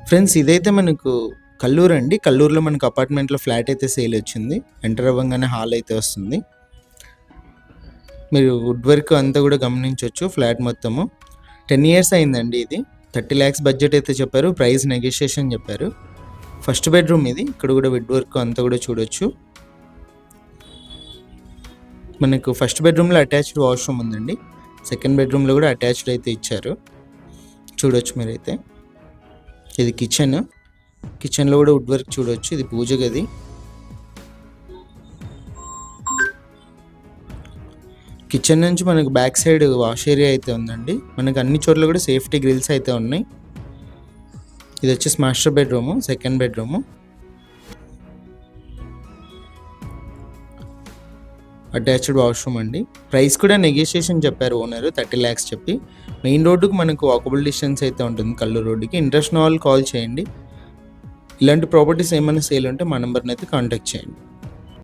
Friends ఇదైతే మనకు కల్లూరు అండి. కల్లూరులో మనకు అపార్ట్మెంట్లో ఫ్లాట్ అయితే సేల్ వచ్చింది. ఎంటర్ అవ్వగానే హాల్ అయితే వస్తుంది. మీరు వుడ్ వర్క్ అంతా కూడా గమనించవచ్చు. ఫ్లాట్ మొత్తము 10 years అయిందండి. ఇది 30 lakhs బడ్జెట్ అయితే చెప్పారు. ప్రైస్ నెగోషియేషన్ చెప్పారు. ఫస్ట్ బెడ్రూమ్ ఇది. ఇక్కడ కూడా వుడ్ వర్క్ అంతా కూడా చూడొచ్చు. మనకు ఫస్ట్ బెడ్రూమ్లో అటాచ్డ్ వాష్రూమ్ ఉందండి. సెకండ్ బెడ్రూమ్లో కూడా అటాచ్డ్ అయితే ఇచ్చారు, చూడొచ్చు మీరైతే. ఇది కిచెన్లో కూడా వుడ్ వర్క్ చూడొచ్చు. ఇది పూజ గది. కిచెన్ నుంచి మనకు బ్యాక్ సైడ్ వాష్ ఏరియా అయితే ఉందండి. మనకు అన్ని చోట్ల కూడా సేఫ్టీ గ్రిల్స్ అయితే ఉన్నాయి. ఇది వచ్చేసి master bedroom, second bedroom. Attached washroom అండి. ప్రైస్ కూడా నెగోషియేషన్ చెప్పారు ఓనర్, 30 lakhs చెప్పి. మెయిన్ రోడ్డుకు మనకు వాకబుల్ డిస్టెన్స్ అయితే ఉంటుంది కల్లూరు రోడ్డుకి. ఇంట్రెస్ట్ ఉన్న వాళ్ళు కాల్ చేయండి. ఇలాంటి ప్రాపర్టీస్ ఏమైనా సేల్ ఉంటే మా నెంబర్ని అయితే కాంటాక్ట్ చేయండి.